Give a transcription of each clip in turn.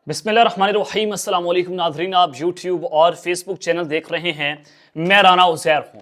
बिस्मिल्लाह रहमान रहीम। अस्सलाम वालेकुम नाज़रीन, आप यूट्यूब और फेसबुक चैनल देख रहे हैं। मैं राना उज़ैर हूँ।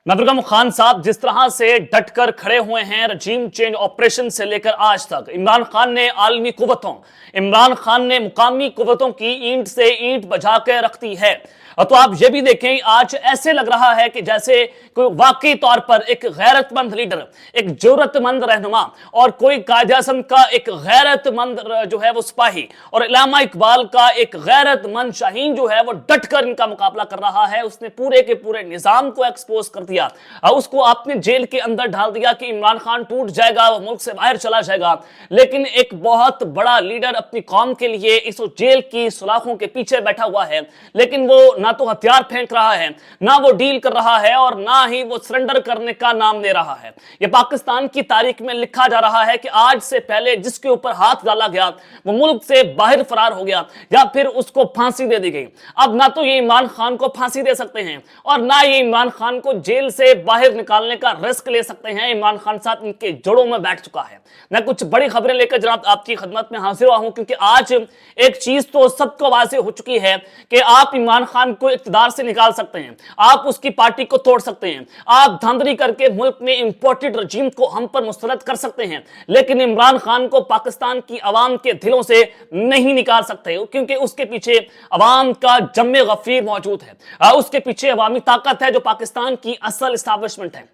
नदरुल्लाह खान साहब जिस तरह से डटकर खड़े हुए हैं रजीम चेंज ऑपरेशन से लेकर आज तक, इमरान खान ने आलमी कुव्वतों, इमरान खान ने मुकामी कुव्वतों की ईंट से ईंट बजा के रख दी है। तो आप ये भी देखें, आज ऐसे लग रहा है कि जैसे कोई वाकई तौर पर एक गैरतमंद लीडर, एक जरूरतमंद रहनुमा और कोई कायद-ए-आज़म का एक गैरतमंद जो है वो सिपाही और इल्लामा इकबाल का एक गैरतमंद शाहीन जो है वो डटकर इनका मुकाबला कर रहा है। उसने पूरे के पूरे निजाम को एक्सपोज कर दिया, उसको आपने जेल के अंदर डाल दिया कि इमरान खान टूट जाएगा, वो मुल्क से बाहर चला जाएगा। लेकिन एक बहुत बड़ा लीडर अपनी कौम के लिए इस जेल की सुलाखों के पीछे बैठा हुआ है, लेकिन वो ना तो हथियार फेंक रहा है, ना वो डील कर रहा है और ना ही वो सरेंडर करने का नाम ले रहा है। ये पाकिस्तान की तारीख में लिखा जा रहा है कि आज से पहले जिसके ऊपर हाथ डाला गया वो मुल्क से बाहर फरार हो गया या फिर उसको फांसी दे दी गई। अब ना तो ये इमरान खान को फांसी दे सकते हैं और ना ये इमरान खान को जेल से बाहर निकालने का रिस्क ले सकते हैं। इमरान खान साहब इनके जड़ों में बैठ चुका है। मैं कुछ बड़ी खबरें लेकर जनाब आपकी खिदमत में हाजिर हुआ हूं, क्योंकि आज एक चीज तो सबको वाज़ेह हो चुकी है कि आप इमरान खान को इक़्तिदार से निकाल सकते हैं, आप उसकी पार्टी को तोड़ सकते हैं, आप धांधली करके मुल्क में इंपोर्टेड रजीम को हम पर मुस्तरद कर सकते हैं, लेकिन इमरान खान को पाकिस्तान की आवाम के दिलों से नहीं निकाल सकते, क्योंकि उसके पीछे अवाम का जम्मे गफीर मौजूद है। उसके पीछे अवामी ताकत है जो पाकिस्तान की असल इस्टेब्लिशमेंट है।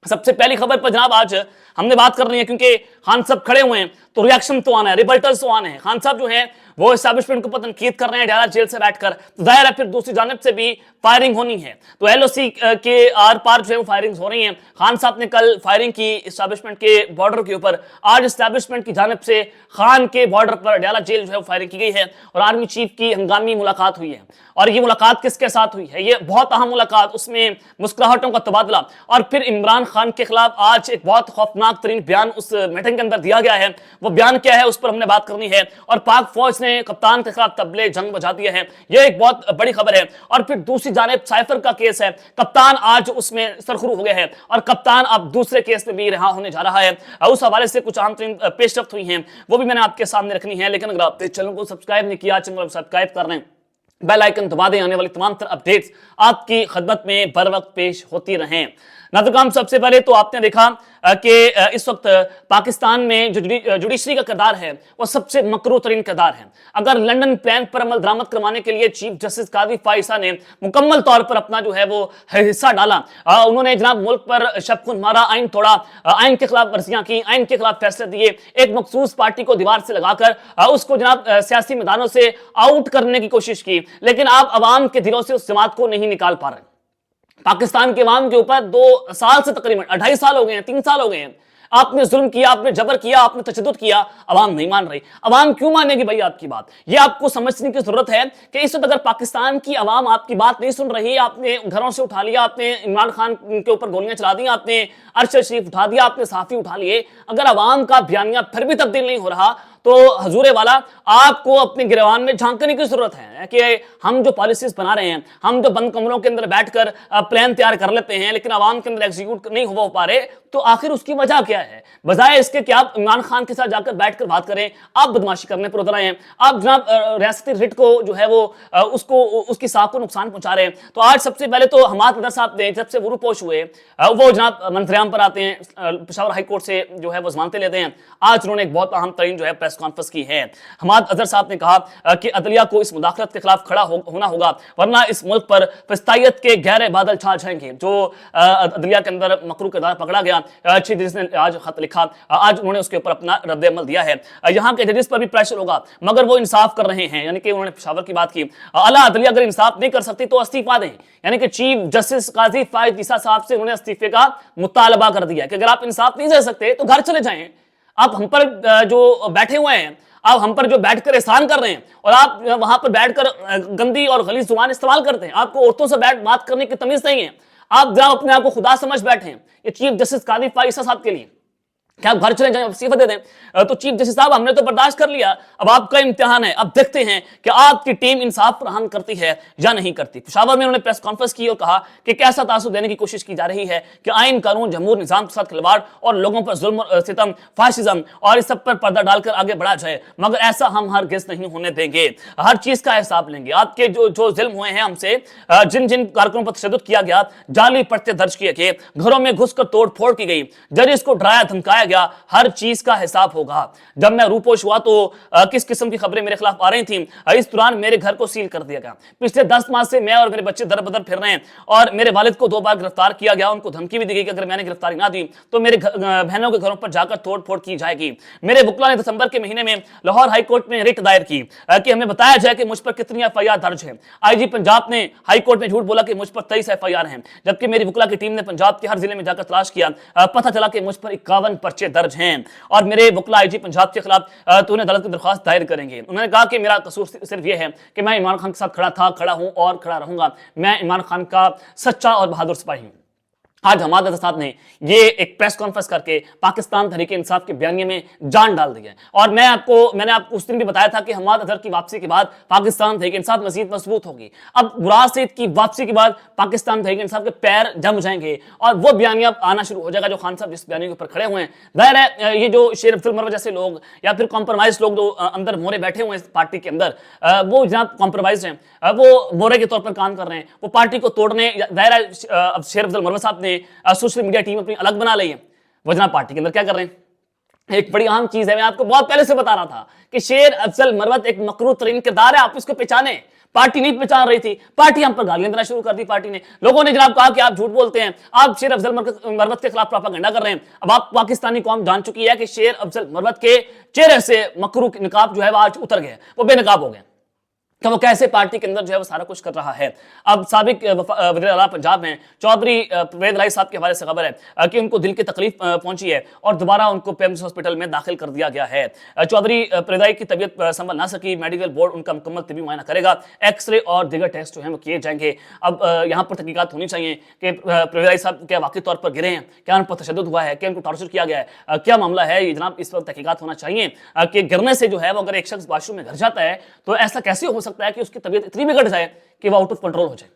सबसे पहली खबर पर जनाब आज हमने बात कर रही है, क्योंकि खान साहब खड़े हुए हैं तो रिएक्शन तो आना है, रिबल्टर्स तो आने हैं। खान साहब जो हैं वो एस्टैब्लिशमेंट को तनकीद कर रहे हैं डायरा जेल से बैठकर, तो जाहिर है फिर दूसरी जानिब से भी फायरिंग होनी है। तो एलओसी के आर पार जो है वो फायरिंग हो रही है। खान साहब ने कल फायरिंग की एस्टैब्लिशमेंट के बॉर्डर के ऊपर, आज एस्टैब्लिशमेंट की जानिब से खान के बॉर्डर पर डायरा जेल जो है वो फायरिंग की गई है और आर्मी चीफ की हंगामी मुलाकात हुई है। और ये मुलाकात किसके साथ हुई है? ये बहुत अहम मुलाकात, उसमें मुस्कुराहटों का तबादला और फिर इमरान खान के खिलाफ आज एक बहुत खौफनाक तरीन बयान उस मीटिंग के अंदर दिया गया है। वो बयान क्या है उस पर हमने बात करनी है। और पाक फौज ने कप्तान के खिलाफ तबले जंग बजा दिया है, यह एक बहुत बड़ी खबर है। और फिर दूसरी जानिब साइफर का केस है, कप्तान आज उसमें सरखुरू हो गया है और कप्तान अब दूसरे केस में भी रिहा होने जा रहा है। उस हवाले से कुछ अहम तरीन पेशरफ्त हुई हैं, वो भी मैंने आपके सामने रखनी है। लेकिन अगर आप चैनल को सब्सक्राइब नहीं किया, चैनल को सब्सक्राइब कर लें, बेल आइकन दबा दें, आने वाली तमाम तरह अपडेट्स आपकी खिदमत में बर वक्त पेश होती रहें। नाज़रीन, सबसे पहले तो आपने देखा कि इस वक्त पाकिस्तान में जो जुडिशरी का किरदार है वो सबसे मकरूह तरीन किरदार है। अगर लंदन प्लान पर अमल दरामद करवाने के लिए चीफ जस्टिस काजी फाइसा ने मुकम्मल तौर पर अपना जो है वो हिस्सा डाला, उन्होंने जनाब मुल्क पर शबखुन मारा, आइन तोड़ा, आइन के खिलाफ वर्जियां की, आइन के खिलाफ फैसले दिए, एक मखसूस पार्टी को दीवार से लगाकर उसको जनाब सियासी मैदानों से आउट करने की कोशिश की, लेकिन आप अवाम के दिलों से उस जमात को नहीं निकाल पा रहे। पाकिस्तान के अवाम के ऊपर 2 साल से तकरीबन 2.5 साल हो गए हैं, 3 साल हो गए हैं, आपने जुल्म किया, आपने जबर किया, आपने तशद्दुद किया, अवाम नहीं मान रही। अवाम क्यों मानेगी भाई आपकी बात? ये आपको समझने की जरूरत है कि इस वक्त अगर पाकिस्तान की अवाम आपकी बात नहीं सुन रही, आपने घरों से उठा लिया, आपने इमरान खान के ऊपर गोलियां चला दी, आपने अरशद शरीफ उठा दिया, आपने सहाफी उठा लिए, अगर अवाम का बयानिया फिर भी तब्दील नहीं हो रहा तो हजूरे वाला आपको अपने गिरवान में झांकने की जरूरत है कि हम जो पॉलिसीज बना रहे हैं, हम जो बंद कमरों के अंदर बैठकर प्लान तैयार कर लेते हैं लेकिन आवाम के अंदर एग्जीक्यूट नहीं हो पा रहे, तो आखिर उसकी वजह क्या है? बजाय इसके कि आप इमरान खान के साथ जाकर बैठकर बात करें, आप बदमाशी करने पर उतर आए हैं, आप जनाब रियासती रिट को जो है वो उसको उसकी साख को नुकसान पहुंचा रहे हैं। तो आज सबसे पहले तो हमाद अदर साहब ने जब से वरूपोश हुए वो जनाब मंत्रियाम पर आते हैं, पेशावर हाई कोर्ट से जो है वो जमानतें लेते हैं। आज उन्होंने एक बहुत अहम तरीन जो है प्रेस कॉन्फ्रेंस की है। हमाद अजहर साहब ने कहा कि अदलिया को इस मुदाखलत के खिलाफ खड़ा होना होगा, वरना इस मुल्क पर फिस्तायत के गहरे बादल छा जाएंगे। जो अदलिया के अंदर मकरू किरदार पकड़ा गया, चीफ जस्टिस ने आज खत लिखा, आज उन्होंने उसके ऊपर अपना रद्द-ए-अमल दिया है। यहाँ के जजेस पर भी प्रेशर होगा मगर वो इंसाफ कर रहे हैं, यानी कि उन्होंने पेशावर की बात की। आला अदलिया अगर इंसाफ नहीं कर सकती तो इस्तीफा दें, यानी कि चीफ जस्टिस काजी फायद ईसा साहब से उन्होंने इस्तीफे का मुतालबा कर दिया कि अगर आप इंसाफ नहीं दे सकते तो घर चले जाएं। आप हम पर जो बैठे हुए हैं, आप हम पर जो बैठकर एहसान कर रहे हैं और आप वहां पर बैठकर गंदी और गलीज जुबान इस्तेमाल करते हैं, आपको औरतों से बैठ बात करने की तमीज नहीं है, आप जरा अपने आप को खुदा समझ बैठे हैं। ये चीफ जस्टिस काजी फायद ईसा साहब के लिए کہ آپ گھر چلے جائیں استعفی دے دیں۔ تو چیف جسٹس صاحب ہم نے تو برداشت کر لیا، اب آپ کا امتحان ہے، اب دیکھتے ہیں کہ آپ کی ٹیم انصاف فراہم کرتی ہے یا نہیں کرتی۔ پشاور میں انہوں نے پریس کانفرنس کی اور کہا کہ کیسا تاثر دینے کی کوشش کی جا رہی ہے کہ آئین قانون جمہور نظام کے ساتھ کھلواڑ اور لوگوں پر ظلم ستم فاشزم اور اس سب پر پردہ ڈال کر آگے بڑھا جائے، مگر ایسا ہم ہرگز نہیں ہونے دیں گے، ہر چیز کا حساب لیں گے۔ آپ کے جو ظلم ہوئے ہیں ہم سے، جن کارکنوں پر تشدد کیا گیا، جعلی پرچے درج کیے گئے، گھروں میں گھس کر توڑ پھوڑ کی گئی، ججز کو ڈرایا دھمکایا گیا، ہر چیز کا حساب ہوگا۔ جب میں روپوش ہوا تو کس قسم کی خبریں میرے خلاف آ رہی تھیں، اس دوران میرے گھر کو سیل کر دیا گیا۔ پچھلے 10 ماہ سے میں اور میرے بچے در بدر پھر رہے ہیں اور میرے والد کو 2 بار گرفتار کیا گیا، ان کو دھمکی بھی دی گئی کہ اگر میں نے گرفتاری نہ دی تو میرے بہنوں کے گھروں پر جا کر توڑ پھوڑ کی جائے گی۔ میرے وکلا نے دسمبر کے مہینے میں لاہور ہائی کورٹ میں ریٹ دائر کی کہ ہمیں بتایا جائے کہ مجھ پر کتنی FIR درج ہیں۔ IG پنجاب نے ہائی کورٹ میں جھوٹ بولا کہ مجھ پر 23 FIR ہیں، جبکہ میری وکلا کی ٹیم نے پنجاب کے ہر ضلع میں جا کر تلاش کیا، پتہ چلا کہ مجھ پر 51 پرچے درج ہیں اور میرے وکلا IG پنجاب کے خلاف تو انہیں عدالت کی درخواست دائر کریں گے۔ انہوں نے کہا کہ میرا قصور صرف یہ ہے کہ میں عمران خان کے ساتھ کھڑا تھا، کھڑا ہوں اور کھڑا رہوں گا، میں عمران خان کا سچا اور بہادر سپاہی ہوں۔ آج حماد اظہر صاحب نے یہ ایک پریس کانفرنس کر کے پاکستان تحریک انصاف کے بیانیے میں جان ڈال دی ہے، اور میں نے آپ کو اس دن بھی بتایا تھا کہ حماد اظہر کی واپسی کے بعد پاکستان تحریک انصاف مزید مضبوط ہوگی۔ اب مراد سعید کی واپسی کے بعد پاکستان تحریک انصاف کے پیر جم جائیں گے اور وہ بیانیہ آنا شروع ہو جائے گا جو خان صاحب جس بیانیے کے اوپر کھڑے ہوئے ہیں۔ ظاہر ہے یہ جو شیر افضل مروت جیسے لوگ یا پھر کمپرومائز لوگ جو اندر مورے بیٹھے ہوئے ہیں پارٹی کے اندر، وہ جناب کمپرومائز ہیں، وہ مورے کے طور پر کام کر رہے ہیں، وہ پارٹی کو توڑنے، ظاہر ہے اب شیر افضل مروت صاحب نے سوشل میڈیا ٹیم اپنی الگ بنا لی ہے، وہ جناب پارٹی کے اندر کیا کر رہے ہیں۔ ایک بڑی اہم چیز ہے، میں آپ کو بہت پہلے سے بتا رہا تھا کہ شیر افضل مروت ایک مکروہ ترین کردار ہے، آپ اس کو پہچانے، پارٹی نہیں پہچان رہی تھی، پارٹی ہم پر گالیاں دینا شروع کر دی پارٹی نے، لوگوں نے جناب کہا کہ آپ جھوٹ بولتے ہیں، آپ شیر افضل مروت کے خلاف پروپیگنڈا کر رہے ہیں۔ اب آپ پاکستانی قوم جان چکی ہے کہ شیر افضل مروت کے چہرے سے مکروہ نقاب جو ہے وہ آج اتر گئے، وہ بے نقاب ہو گئے کہ وہ کیسے پارٹی کے اندر جو ہے وہ سارا کچھ کر رہا ہے۔ اب سابق وزیر اعلیٰ پنجاب ہیں چودھری پرویز الہی صاحب کے حوالے سے خبر ہے کہ ان کو دل کی تکلیف پہنچی ہے اور دوبارہ ان کو پیمز ہاسپٹل میں داخل کر دیا گیا ہے۔ چودھری پرویز الہی کی طبیعت سنبھل نہ سکی، میڈیکل بورڈ ان کا مکمل طبی معائنہ کرے گا، ایکس رے اور دیگر ٹیسٹ جو ہیں وہ کیے جائیں گے۔ اب یہاں پر تحقیقات ہونی چاہیے کہ پرویز الہی صاحب کیا واقعی طور پر گرے ہیں، کیا ان پر تشدد ہوا ہے، کیا ان کو ٹارچر کیا گیا ہے، کیا معاملہ ہے، یہ جناب اس پر تحقیقات ہونا چاہیے کہ گرنے سے جو ہے وہ اگر ایک شخص واش روم میں گھر جاتا ہے تو ایسا کیسے ہو سکتا ہے کہ اس کی طبیعت اتنی بگڑ جائے کہ وہ آؤٹ آف کنٹرول ہو جائے۔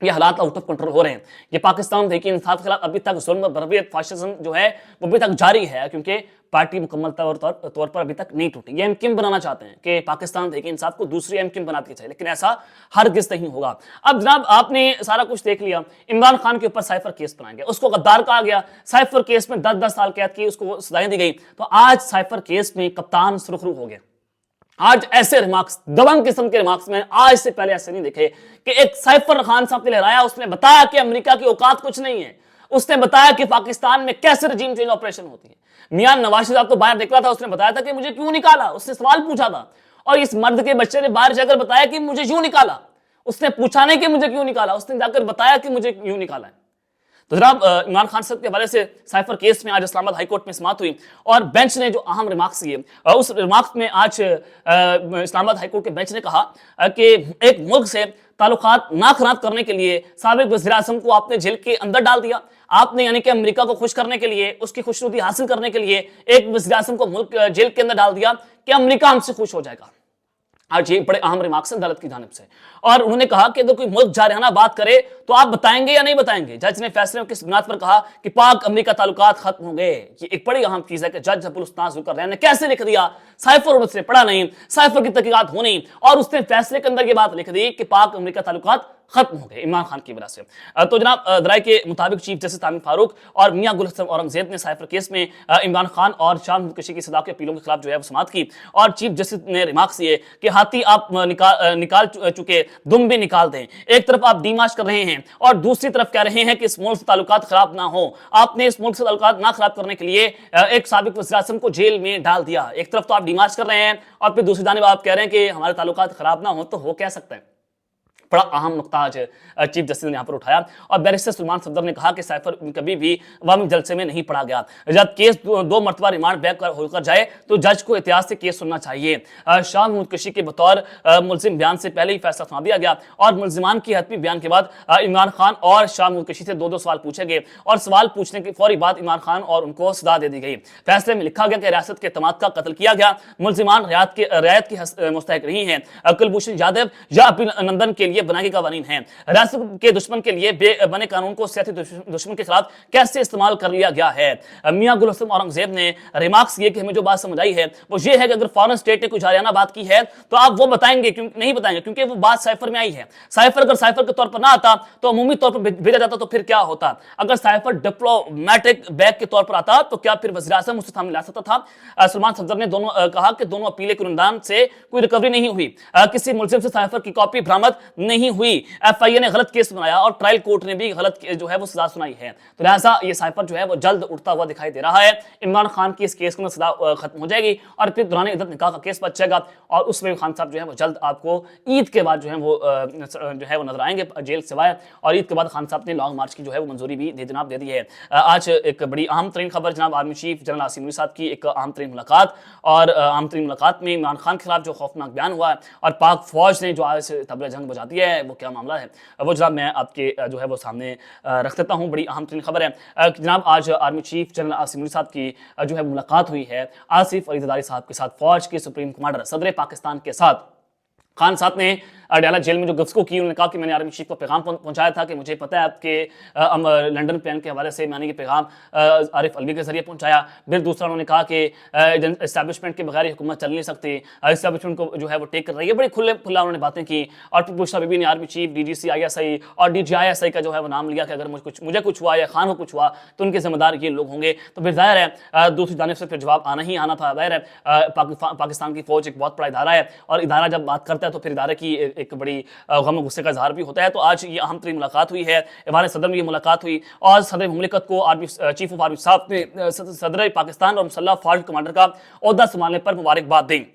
یہ حالات آؤٹ آف کنٹرول ہو رہے ہیں، یہ پاکستان تحریک انصاف کے خلاف ابھی تک ظلم و بربریت فاشزم جو ہے وہ ابھی تک جاری ہے، کیونکہ پارٹی مکمل طور پر ابھی تک نہیں ٹوٹی۔ یہ ایم بنانا چاہتے ہیں کہ پاکستان تحریک انصاف کو دوسری ایم بنا دی جائے، لیکن ایسا ہرگز نہیں ہوگا۔ اب جناب آپ نے سارا کچھ دیکھ لیا، عمران خان کے اوپر سائفر کیس بنایا گیا، اس کو غدار کہا گیا، سائفر کیس میں 10 سال قید کی، اس کو سزائیں دی گئی، تو آج سائفر کیس میں کپتان سرخرو ہو گیا۔ آج ایسے ریمارکس، دبنگ قسم کے ریمارکس میں آج سے پہلے ایسے نہیں دیکھے کہ ایک سائفر خان صاحب نے لہرایا، اس نے بتایا کہ امریکہ کی اوقات کچھ نہیں ہے، اس نے بتایا کہ پاکستان میں کیسے رجیم چینج آپریشن ہوتی ہے۔ میاں نواز شریف صاحب تو باہر نکلا تھا، اس نے بتایا تھا کہ مجھے کیوں نکالا، اس نے سوال پوچھا تھا، اور اس مرد کے بچے نے باہر جا کر بتایا کہ مجھے یوں نکالا، اس نے پوچھا نہیں کہ مجھے کیوں نکالا، اس نے جا کر بتایا کہ مجھے یوں نکالا ہے۔ تو جناب عمران خان صاحب کے حوالے سے سائفر کیس میں آج اسلام آباد ہائی کورٹ میں سماعت ہوئی اور بینچ نے جو اہم ریمارکس کیے، اس ریمارکس میں آج اسلام آباد ہائی کورٹ کے بینچ نے کہا کہ ایک ملک سے تعلقات نہ خراب کرنے کے لیے سابق وزیر اعظم کو آپ نے جیل کے اندر ڈال دیا، آپ نے یعنی کہ امریکہ کو خوش کرنے کے لیے، اس کی خوشنودی حاصل کرنے کے لیے ایک وزیر اعظم کو ملک جیل کے اندر ڈال دیا کہ امریکہ ہم سے خوش ہو جائے گا۔ آج یہ بڑے اہم ریمارکس ہیں عدالت کی جانب سے، اور انہوں نے کہا کہ اگر کوئی ملک جارحانہ بات کرے تو آپ بتائیں گے یا نہیں بتائیں گے۔ جج نے فیصلے کس بنیاد پر کہا کہ پاک امریکہ تعلقات ختم ہو گئے؟ یہ ایک بڑی اہم چیز ہے کہ جج ابوالاسناد ذوالقرنین نے کیسے لکھ دیا، سائفر اس نے پڑھا نہیں، سائفر کی تحقیقات ہونی، اور اس نے فیصلے کے اندر یہ بات لکھ دی کہ پاک امریکہ تعلقات ختم ہو گئے عمران خان کی وجہ سے۔ تو جناب ذرائع کے مطابق چیف جسٹس تامر فاروق اور میاں گل حسن اورنگزیب نے سائفر کیس میں عمران خان اور شان خودکشی کی سزا کے اپیلوں کے خلاف جو ہے وہ سماعت کی، اور چیف جسٹس نے ریمارکس یہ کہ ہاتھی آپ نکال چکے، دم بھی نکال دیں۔ ایک طرف آپ ڈیمارچ کر رہے ہیں اور دوسری طرف کہہ رہے ہیں کہ اس ملک سے تعلقات خراب نہ ہو، آپ نے اس ملک سے تعلقات نہ خراب کرنے کے لیے ایک سابق وزیر اعظم کو جیل میں ڈال دیا۔ ایک طرف تو آپ ڈیمارچ کر رہے ہیں اور پھر دوسری جانب آپ کہہ رہے ہیں کہ ہمارے تعلقات خراب نہ ہو، تو ہو کیا سکتا ہے؟ बड़ा अहम नुकता आज चीफ जस्टिस ने यहाँ पर उठाया। और बैरिस्टर सलमान सफदर ने कहा कि साइफर कभी भी अवामी जलसे में नहीं पढ़ा गया। जब केस दो मरतबा रिमांड बैक होकर जाए तो जज को एहतियात से केस सुनना चाहिए। शाह मुनकशी के बतौर मुलजिम बयान से पहले ही फैसला सुना दिया गया और मुलजिमान की हतमी बयान के बाद इमरान खान और शाह मुनकशी से दो सवाल पूछे गए और सवाल पूछने के फौरी बाद इमरान खान और उनको सजा दे दी गई। फैसले में लिखा गया कि रियासत के एतमाद का कत्ल किया गया, मुलजिमान रियायत की मुस्तहिक नहीं है, कुलभूषण यादव या अभिनंदन के लिए बनाए गए कवानीन हैं। रियासत के दुश्मन के लिए बने कानून को सियासी दुश्मन के खिलाफ कैसे इस्तेमाल कर लिया गया है। मियां गुल हसन औरंगजेब ने रिमार्क्स किए कि हमें जो बात समझ आई है वो ये है कि अगर फॉरेन स्टेट ने कुछ हरियाणा बात की है तो आप वो बताएंगे, क्यों नहीं बताएंगे? क्योंकि वो बात साइफर में आई है। साइफर अगर साइफर के तौर पर ना आता तो अमूमी तौर पर भेजा जाता तो फिर क्या होता? अगर साइफर डिप्लोमेटिक बैग के तौर पर आता तो क्या फिर वज़ीर आज़म उससे सामने ला सकता था? सलमान सफदर ने कहा कि दोनों अपीलें के अनुदान से कोई रिकवरी नहीं हुई, किसी मुलजिम से साइफर की कॉपी बरामद नहीं हुई, एफआईए ने गलत केस बनाया और ट्रायल कोर्ट ने भी गलत जो है वो सजा सुनाई है। तो लिहाजा ये साइफर जो है वो जल्द उठता हुआ दिखाई दे रहा है। इमरान खान की इस केस में सजा खत्म हो जाएगी और फिर दौरान इद्दत निकाह का केस बच जाएगा और उसमें खान साहब जो है वो जल्द आपको ईद के बाद जो है वो नजर आएंगे जेल से बाहर। और ईद के बाद खान साहब ने लॉन्ग मार्च की जो है वो मंजूरी भी दे दी है। आज एक बड़ी अहम तरीन खबर, जनाब army chief general Asim Munir साहब की एक अहम तरीन मुलाकात, और अहम तरीन मुलाकात में इमरान खान के खिलाफ जो खौफनाक बयान हुआ है और पाक फौज ने जो आज तबला जंग बजा दिया है, वो क्या मामला है वो जनाब मैं आपके जो है वो सामने रख देता हूँ। बड़ी अहम तरीन खबर है जनाब, आज army chief general Asim Munir साहब की जो है मुलाकात हुई है आसिफ अली जरदारी साहब के साथ, फौज के सुप्रीम कमांडर सदर पाकिस्तान के साथ। खान साहब ने अडयाला जेल में जो गुफ्तगू की, उन्होंने कहा कि मैंने आर्मी चीफ को पैगाम पहुंचाया था कि मुझे पता है आपके लंदन प्लान के हवाले से मैंने ये पैगाम आरिफ अलवी के जरिए पहुंचाया। फिर दूसरा उन्होंने कहा कि इस्टेब्लिशमेंट के बगैर हुकूमत चल नहीं सकती, इस्टेब्लिशमेंट को जो है वो टेक कर रही है। बड़ी खुला उन्होंने बातें की। और फिर बुशरा बीबी ने आर्मी चीफ, DGC ISI और DGISI का जो है वो नाम लिया कि अगर मुझे कुछ हुआ या खान को कुछ हुआ तो उनके जिम्मेदार ये लोग होंगे। तो फिर जाहिर है दूसरी जानिब से फिर जवाब आना ही आना था। जाहिर है पाकिस्तान की फौज एक बहुत बड़ा इदारा है और इदारा जब बात करता है तो फिर इदारे की एक बड़ी गम गुस्से का इजहार भी होता है। तो आज ये अहम तरीन मुलाकात हुई है, ईवान सदर में ये मुलाकात हुई और सदर मुमलिकत को आर्मी चीफ ऑफ आर्मी साहब ने सदर पाकिस्तान और मुसल्लह फौज कमांडर का ओहदा संभालने पर मुबारकबाद दी।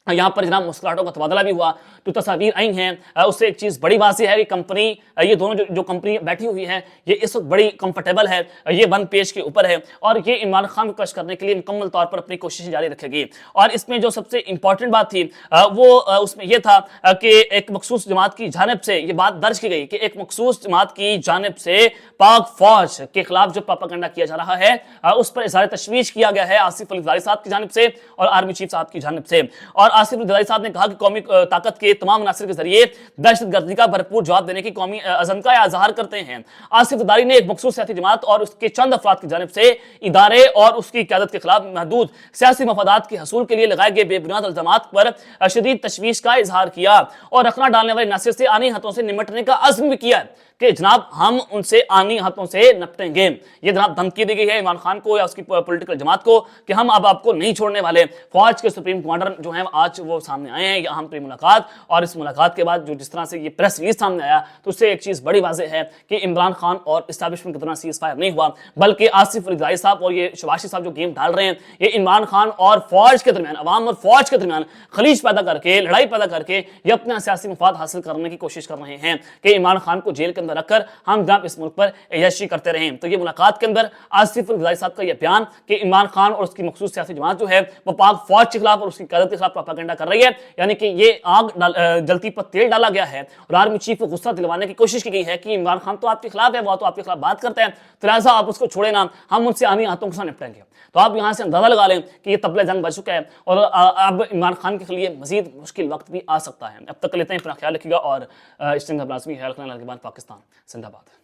यहाँ पर जनाब मुस्कुराहटों का तबादला भी हुआ। जो तस्वीर आई हैं उससे एक चीज़ बड़ी वाज़ेह है कि कंपनी, ये दोनों जो कंपनी बैठी हुई है ये इस वक्त बड़ी कंफर्टेबल है, ये वन पेज के ऊपर है और ये इमरान खान को कश करने के लिए मुकम्मल तौर पर अपनी कोशिशें जारी रखेगी। और इसमें जो सबसे इंपॉर्टेंट बात थी वो उसमें यह था कि एक मखसूस जमात की जानिब से ये बात दर्ज की गई कि एक मखसूस जमात की जानिब से पाक फौज के खिलाफ जो प्रोपेगेंडा किया जा रहा है उस पर इज़हार तशवीश किया गया है आसिफ अली जरदारी साहब की जानिब से और आर्मी चीफ साहब की जानिब से। और आसिफ अली जरदारी साहब ने कहा कि कौमी ताकत के तमाम अनासर के जरिए दहशतगर्दी का भरपूर जवाब देने की कौमी अज़म का इज़हार करते हैं। आसिफ जरदारी ने एक मखसूस सियासी जमात और उसके चंद अफराद की जानिब से इदारे और उसकी क़यादत के खिलाफ महदूद सियासी मफादात के हसूल के लिए लगाए गए बेबुनियाद इल्ज़ामात पर शदीद तशवीश का इजहार किया और रखना डालने वाले नासिर से आनी हाथों से निमटने का अज़्म भी किया कि जनाब हम उनसे आनी हाथों से निपटेंगे। ये जनाब धमकी दी गई है इमरान खान को या उसकी पॉलिटिकल जमात को कि हम अब आपको नहीं छोड़ने वाले। फौज के सुप्रीम कमांडर जो हैं आज वो सामने आए हैं, ये अहम तरीन मुलाकात, और इस मुलाकात के बाद जो जिस तरह से ये प्रेस रिलीज सामने आया तो उससे एक चीज़ बड़ी वाज़ेह है कि इमरान खान और इस्टेब्लिशमेंट के दौरान सीज़ फायर नहीं हुआ, बल्कि आसिफ अली जरदारी साहब और ये शबाशी साहब जो गेम डाल रहे हैं ये इमरान खान और फौज के दरमियान, अवाम और फौज के दरमियान खलीज पैदा करके, लड़ाई पैदा करके ये अपना सियासी मफाद हासिल करने की कोशिश कर रहे हैं कि इमरान खान को जेल के अंदर रखकर हम जनाब इस मुल्क पर यशी करते रहे। तो ये मुलाकात के अंदर आसिफ अली जरदारी साहब का यह बयान कि इमरान खान और उसकी मखसूस सियासी जमात जो है वो पाक फौज के खिलाफ और उसकी क़यादत के खिलाफ प्रोपेगेंडा कर रही है, यानी कि ये आग जलती पर तेल डाला गया है और आर्मी चीफ को गुस्सा दिलवाने की कोशिश की गई है कि इमरान खान तो आपके खिलाफ है, वो तो आपके खिलाफ बात करते हैं, तो लिहाजा आप उसको छोड़े ना, हम उनसे आनी हाथों के साथ निपटेंगे। तो आप यहाँ से अंदाजा लगा लें कि ये तबले जंग बच चुका है और अब इमरान खान के लिए मजीद मुश्किल वक्त भी आ सकता है। अब तक लेते हैं, अपना ख्याल रखिएगा और इस ख्याल रखने के बाद पाकिस्तान जिंदाबाद।